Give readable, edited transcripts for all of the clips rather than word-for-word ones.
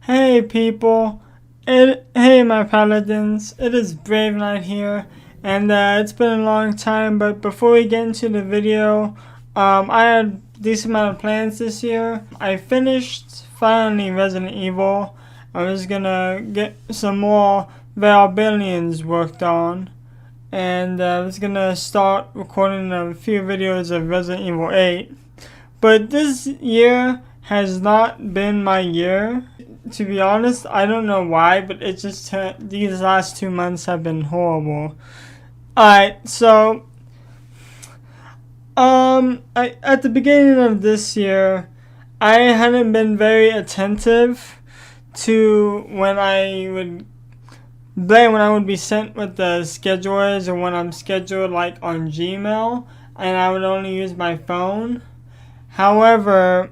Hey people, hey my Paladins, it is Brave Knight here, and it's been a long time, but before we get into the video, I had a decent amount of plans this year. I finished finally Resident Evil. I was gonna get some more Paladins worked on, and I was gonna start recording a few videos of Resident Evil 8, but this year has not been my year. To be honest, I don't know why, but it just these last 2 months have been horrible. Alright, so at the beginning of this year, I hadn't been very attentive to when I would be sent with the schedulers, or when I'm scheduled like on Gmail, and I would only use my phone. However,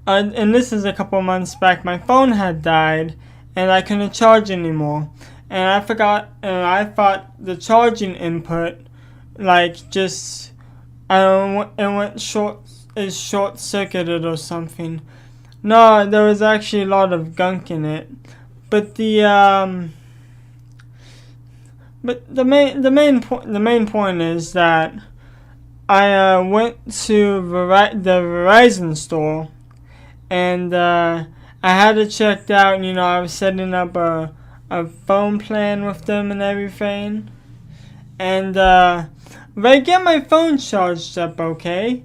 and this is a couple months back, my phone had died and I couldn't charge anymore. And I thought the charging input, it went short circuited or something. No, there was actually a lot of gunk in it. But the main point is that I went to the Verizon store, and I had it checked out. I was setting up a phone plan with them and everything. And if I get my phone charged up okay,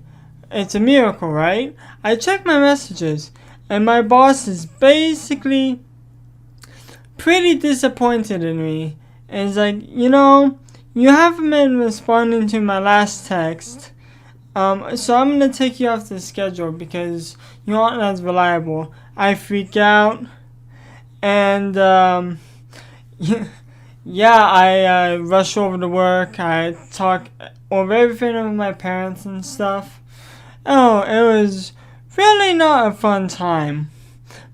it's a miracle, right? I check my messages, and my boss is basically pretty disappointed in me. And it's like, you haven't been responding to my last text. So I'm going to take you off the schedule because you aren't as reliable. I freak out, and I rush over to work. I talk over everything with my parents and stuff. Oh, it was really not a fun time.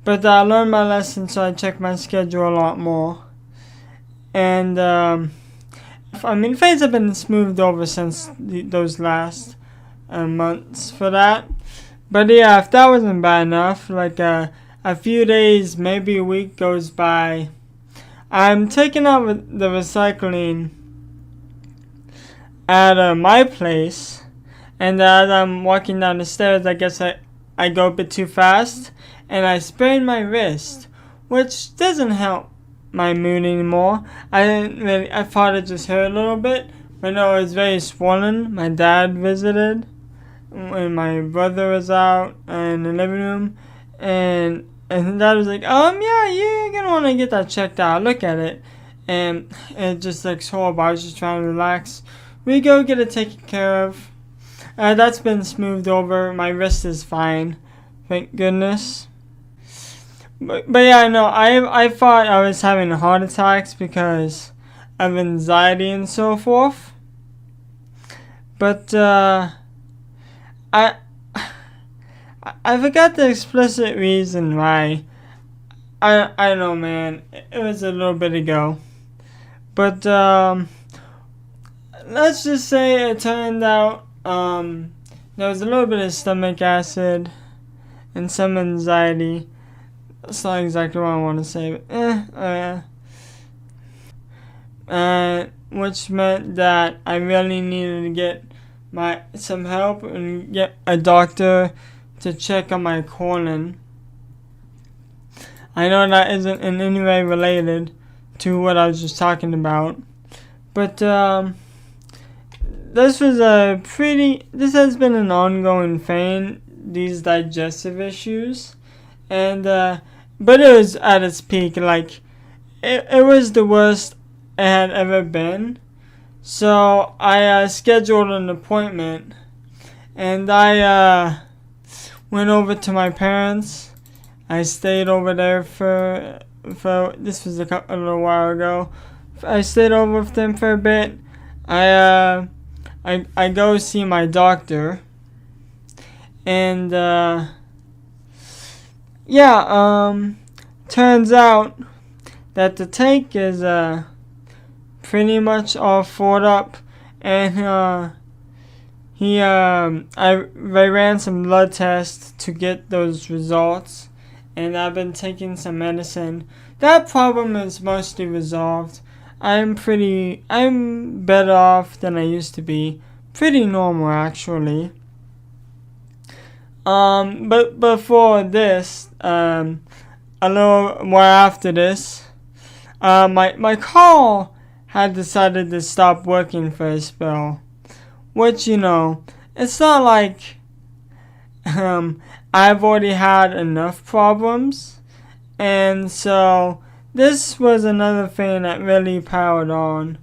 But I learned my lesson, so I check my schedule a lot more. And things have been smoothed over since those last months for that. But yeah, if that wasn't bad enough, a few days, maybe a week goes by, I'm taking out the recycling at my place, and as I'm walking down the stairs, I guess I go a bit too fast, and I sprained my wrist, which doesn't help my mood anymore. I thought it just hurt a little bit, but no, it was very swollen. My dad visited when my brother was out in the living room, and Dad was like, yeah, you're gonna want to get that checked out. Look at it. And it just looks horrible. I was just trying to relax. We go get it taken care of. That's been smoothed over. My wrist is fine, thank goodness. But yeah, no, I thought I was having heart attacks because of anxiety and so forth. But I forgot the explicit reason why. I don't know, man. It was a little bit ago. But let's just say it turned out there was a little bit of stomach acid and some anxiety. That's not exactly what I want to say, but which meant that I really needed to get some help and get a doctor to check on my colon. I know that isn't in any way related to what I was just talking about, but this has been an ongoing thing, these digestive issues, and but it was at its peak. It was the worst it had ever been. So I scheduled an appointment, and I went over to my parents. I stayed over there for this was a little while ago. I stayed over with them for a bit. I go see my doctor, and turns out that the tank is pretty much all filled up, and I ran some blood tests to get those results, and I've been taking some medicine. That problem is mostly resolved. I'm better off than I used to be. Pretty normal, actually. But before this, a little more after this, my car had decided to stop working for a spell. Which, it's not like I've already had enough problems. And so this was another thing that really powered on.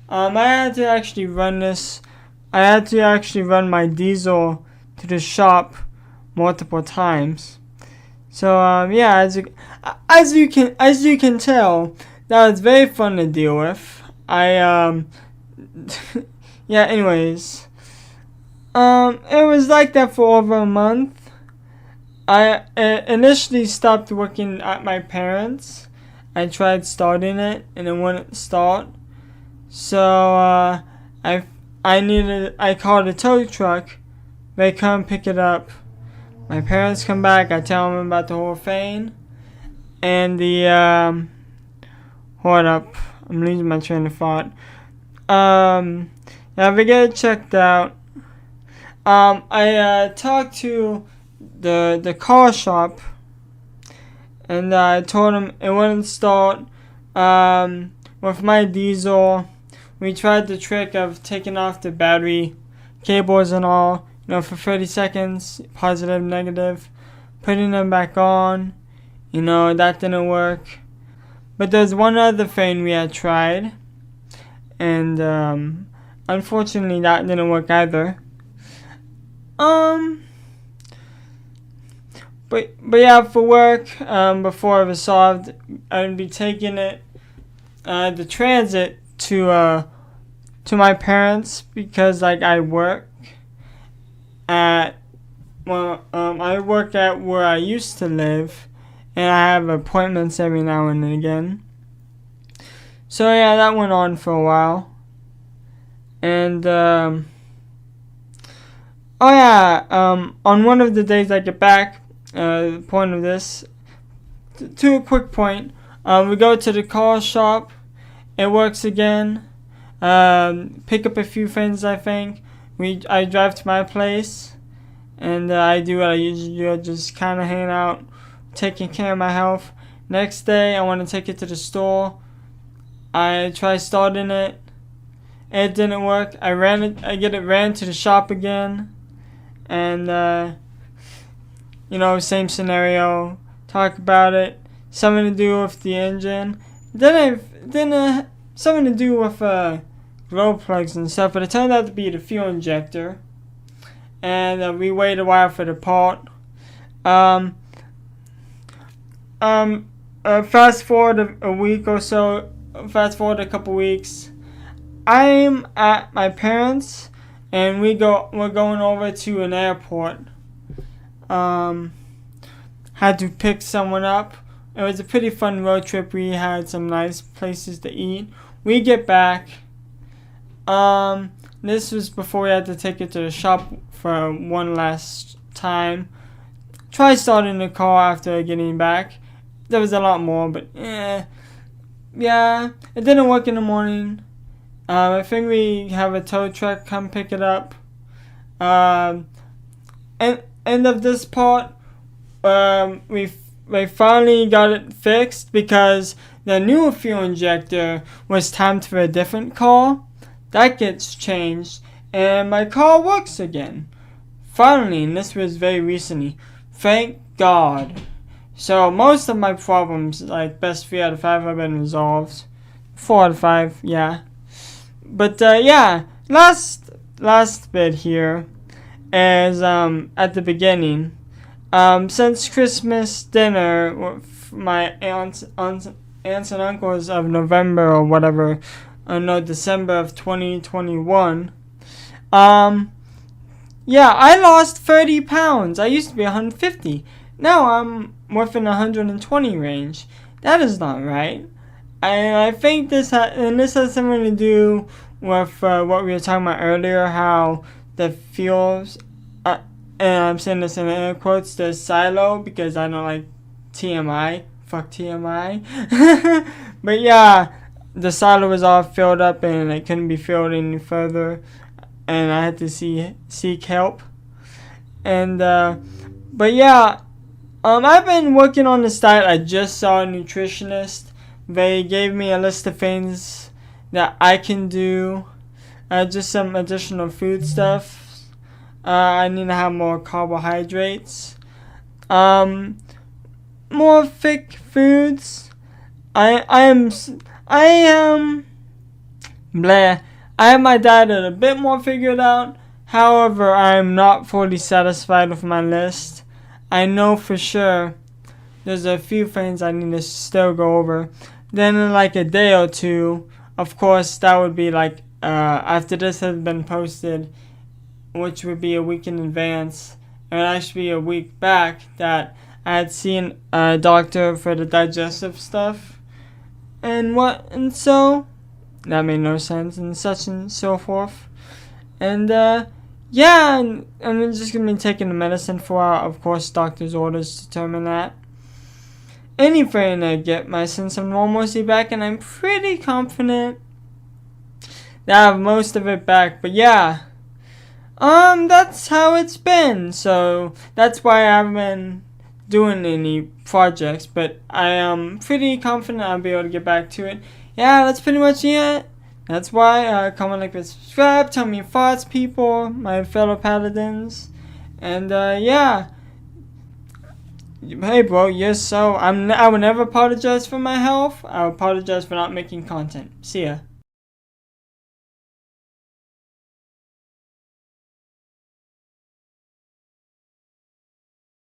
I had to actually run my diesel to the shop multiple times. So yeah, as you can tell, that was very fun to deal with. Yeah. Anyways, it was like that for over a month. I initially stopped working at my parents'. I tried starting it and it wouldn't start. So I called a tow truck. They come pick it up. My parents come back. I tell them about the whole thing. And hold up, I'm losing my train of thought. Yeah, we get it checked out. I talked to the car shop, and I told them it wouldn't start. With my diesel, we tried the trick of taking off the battery cables and all, for 30 seconds, positive, negative, putting them back on. That didn't work. But there's one other thing we had tried, and unfortunately that didn't work either. But yeah, for work, before it was solved, I'd be taking it, the transit to my parents, because I work at where I used to live, and I have appointments every now and again. So yeah, that went on for a while. And on one of the days I get back, the point of this, to a quick point, we go to the car shop. It works again. Pick up a few things, I think. I drive to my place, and I do what I usually do. I just kind of hang out, taking care of my health. Next day, I want to take it to the store. I try starting it. It didn't work. I get it ran to the shop again, and same scenario. Talk about it. Something to do with the engine. Then something to do with glow plugs and stuff. But it turned out to be the fuel injector. And we waited a while for the part. Fast forward a week or so. Fast forward a couple weeks. I'm at my parents', and we're going over to an airport. Had to pick someone up. It was a pretty fun road trip. We had some nice places to eat. We get back. This was before we had to take it to the shop for one last time. Try starting the car after getting back. There was a lot more, but yeah, it didn't work in the morning. I think we have a tow truck come pick it up. End of this part, we finally got it fixed because the new fuel injector was timed for a different car. That gets changed, and my car works again. Finally, and this was very recently. Thank God. So most of my problems, like best 3 out of 5, have been resolved. 4 out of 5, yeah. But yeah, last bit here is at the beginning. Since Christmas dinner with my aunts and uncles of November or whatever, December of 2021. Yeah, I lost 30 pounds. I used to be 150. Now I'm within 120 range. That is not right. I think this has something to do with what we were talking about earlier, how the fuels, and I'm saying this in air quotes, the silo, because I don't like TMI. Fuck TMI. But yeah, the silo was all filled up and it couldn't be filled any further. And I had to seek help. And, but yeah, I've been working on this diet. I just saw a nutritionist. They gave me a list of things that I can do. Just some additional food stuff. I need to have more carbohydrates. More thick foods. I have my diet a bit more figured out. However, I am not fully satisfied with my list. I know for sure there's a few things I need to still go over. Then in like a day or two, of course, that would be like after this has been posted, which would be a week in advance, and actually a week back, that I had seen a doctor for the digestive stuff, and so that made no sense, and such and so forth, and yeah, and I'm just gonna be taking the medicine for, of course, doctor's orders determine that. Anything to get my sense of normalcy back, and I'm pretty confident that I have most of it back. But yeah, that's how it's been. So that's why I haven't been doing any projects, but I am pretty confident I'll be able to get back to it. Yeah, that's pretty much it. That's why comment, like, and subscribe. Tell me your thoughts, people, my fellow Paladins, and yeah. Hey, bro. Yes, so I will never apologize for my health. I will apologize for not making content. See ya.